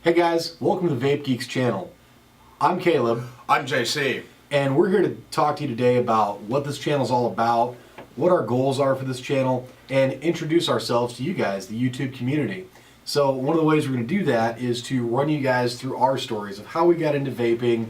Hey guys, welcome to the Vape Geeks channel. I'm Caleb. I'm JC. And we're here to talk to you today about what this channel is all about, what our goals are for this channel, and introduce ourselves to you guys, the YouTube community. So one of the ways we're going to do that is to run you guys through our stories of how we got into vaping,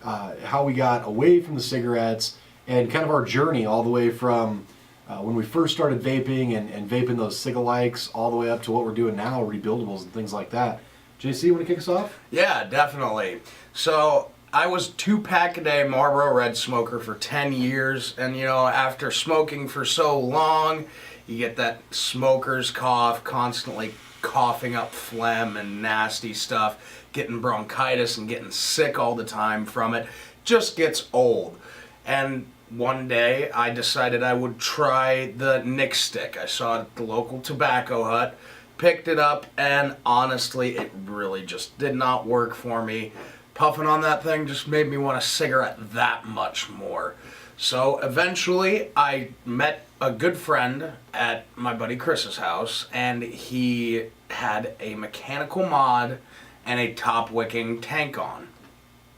how we got away from the cigarettes, and kind of our journey all the way from when we first started vaping and vaping those cig-alikes all the way up to what we're doing now, rebuildables and things like that. JC, you want to kick us off? Yeah, definitely. So I was 2-pack-a-day Marlboro Red smoker for 10 years, and after smoking for so long, you get that smoker's cough, constantly coughing up phlegm and nasty stuff, getting bronchitis and getting sick all the time from it. Just gets old. And one day I decided I would try the Nick Stick. I saw it at the local tobacco hut. Picked it up, and honestly, it really just did not work for me. Puffing on that thing just made me want a cigarette that much more. So eventually, I met a good friend at my buddy Chris's house, and he had a mechanical mod and a top-wicking tank on.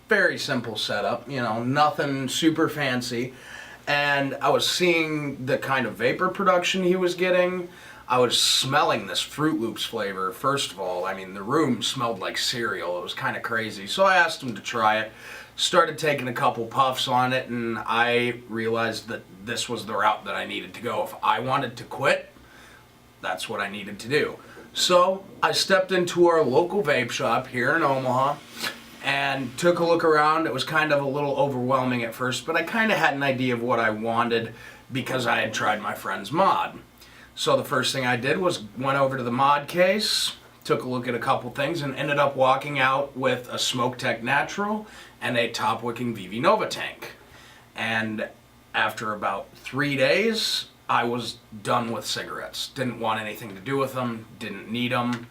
Very simple setup, nothing super fancy. And I was seeing the kind of vapor production he was getting. I was smelling this Fruit Loops flavor, first of all. I mean, the room smelled like cereal. It was kind of crazy. So I asked him to try it, started taking a couple puffs on it, and I realized that this was the route that I needed to go. If I wanted to quit, that's what I needed to do. So I stepped into our local vape shop here in Omaha and took a look around. It was kind of a little overwhelming at first, but I kind of had an idea of what I wanted because I had tried my friend's mod. So the first thing I did was went over to the mod case, took a look at a couple things, and ended up walking out with a Smoke Tech Natural and a top-wicking VV Nova tank. And after about 3 days, I was done with cigarettes. Didn't want anything to do with them, didn't need them.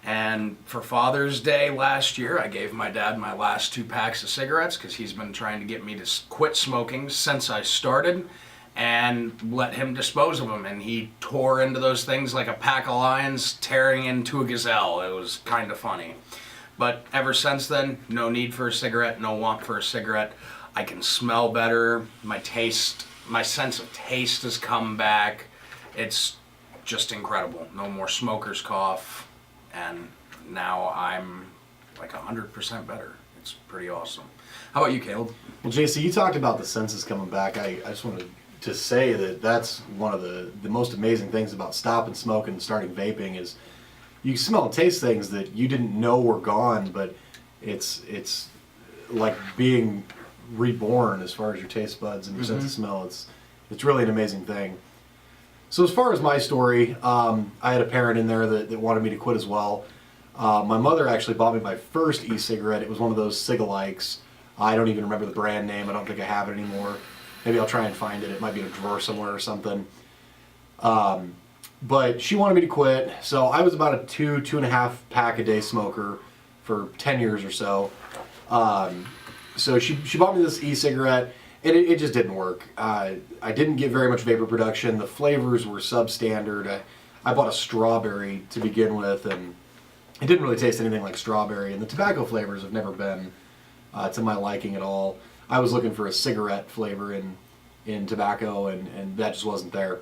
And for Father's Day last year, I gave my dad my last 2 packs of cigarettes because he's been trying to get me to quit smoking since I started, and let him dispose of them. And he tore into those things like a pack of lions tearing into a gazelle. It was kind of funny. But ever since then, no need for a cigarette, no want for a cigarette. I can smell better. My sense of taste has come back. It's just incredible. No more smoker's cough. And now I'm like 100% better. It's pretty awesome. How about you, Caleb? Well, JC, you talked about the senses coming back. I just wanted to say that that's one of the most amazing things about stopping smoking and starting vaping is you smell and taste things that you didn't know were gone, but it's like being reborn as far as your taste buds and your sense of smell. It's really an amazing thing. So as far as my story, I had a parent in there that wanted me to quit as well. My mother actually bought me my first e-cigarette. It was one of those cig-alikes. I don't even remember the brand name. I don't think I have it anymore. Maybe I'll try and find it. It might be in a drawer somewhere or something. But she wanted me to quit. So I was about a 2.5 pack a day smoker for 10 years or so. So she bought me this e-cigarette, and it just didn't work. I didn't get very much vapor production. The flavors were substandard. I bought a strawberry to begin with, and it didn't really taste anything like strawberry. And the tobacco flavors have never been to my liking at all. I was looking for a cigarette flavor in tobacco, and that just wasn't there.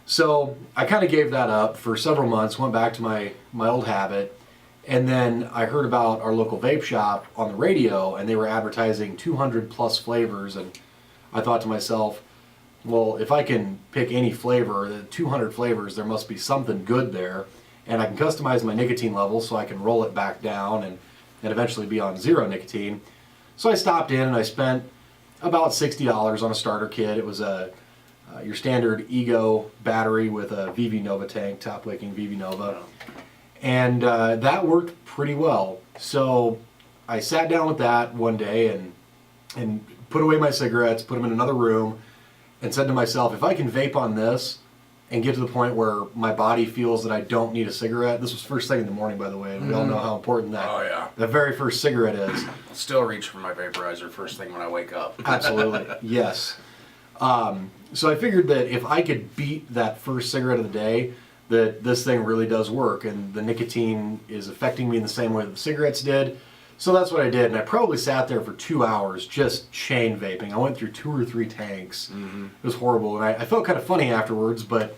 So I kind of gave that up for several months, went back to my old habit, and then I heard about our local vape shop on the radio, and they were advertising 200 plus flavors, and I thought to myself, well, if I can pick any flavor, the 200 flavors, there must be something good there, and I can customize my nicotine level so I can roll it back down and eventually be on 0 nicotine. So I stopped in and I spent about $60 on a starter kit. It was your standard Ego battery with a VV Nova tank, top-wicking VV Nova. And that worked pretty well. So I sat down with that one day and put away my cigarettes, put them in another room, and said to myself, if I can vape on this and get to the point where my body feels that I don't need a cigarette. This was first thing in the morning, by the way, and we all know how important the very first cigarette is. Still reach for my vaporizer first thing when I wake up. Absolutely, yes. So I figured that if I could beat that first cigarette of the day, that this thing really does work, and the nicotine is affecting me in the same way that the cigarettes did. So that's what I did, and I probably sat there for 2 hours just chain vaping. I went through 2 or 3 tanks. It was horrible, and I felt kind of funny afterwards, but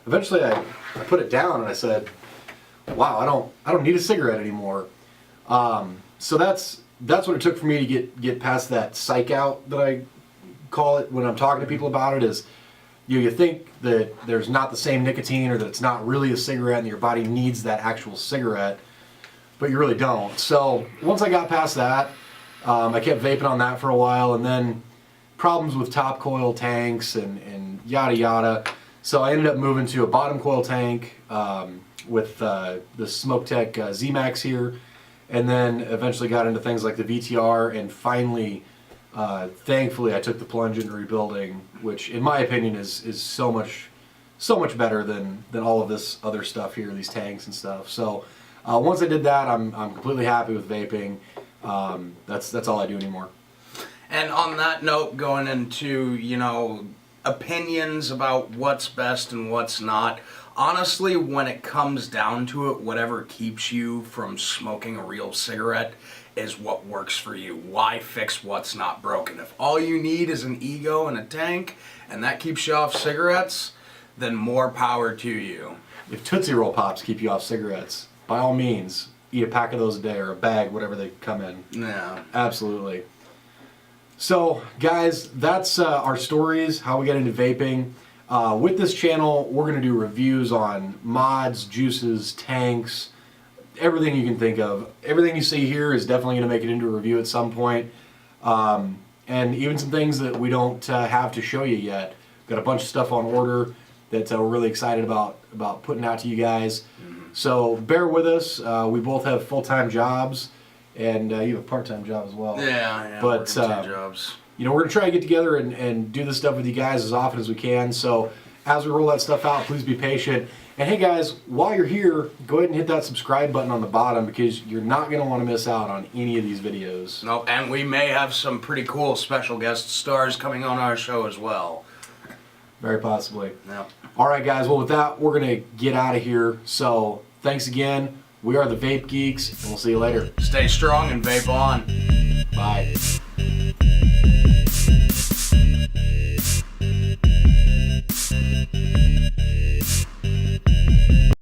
eventually I put it down and I said, wow, I don't need a cigarette anymore. So that's what it took for me to get past that psych out that I call it when I'm talking to people about it. Is you think that there's not the same nicotine, or that it's not really a cigarette and your body needs that actual cigarette, but you really don't. So once I got past that, I kept vaping on that for a while, and then problems with top coil tanks and yada yada. So I ended up moving to a bottom coil tank with the SmokeTech Z-Max here, and then eventually got into things like the VTR, and finally, thankfully, I took the plunge into rebuilding, which in my opinion is so much better than all of this other stuff here, these tanks and stuff. So once I did that, I'm completely happy with vaping. That's all I do anymore. And on that note, going into, you know, opinions about what's best and what's not, honestly, when it comes down to it, whatever keeps you from smoking a real cigarette is what works for you. Why fix what's not broken? If all you need is an ego and a tank, and that keeps you off cigarettes, then more power to you. If Tootsie Roll Pops keep you off cigarettes, by all means, eat a pack of those a day, or a bag, whatever they come in. Yeah. Absolutely. So, guys, that's our stories, how we got into vaping. With this channel, we're going to do reviews on mods, juices, tanks, everything you can think of. Everything you see here is definitely going to make it into a review at some point. And even some things that we don't have to show you yet. Got a bunch of stuff on order that we're really excited about putting out to you guys. So bear with us. We both have full-time jobs, and you have a part-time job as well. Yeah, but 2 jobs. You know, we're gonna try to get together and do this stuff with you guys as often as we can. So as we roll that stuff out, please be patient. And hey guys, while you're here, go ahead and hit that subscribe button on the bottom, because you're not gonna want to miss out on any of these videos. No, and we may have some pretty cool special guest stars coming on our show as well. Very possibly. Yeah. All right, guys. Well, with that, we're gonna get out of here. So thanks again. We are the Vape Geeks, and we'll see you later. Stay strong and vape on. Bye.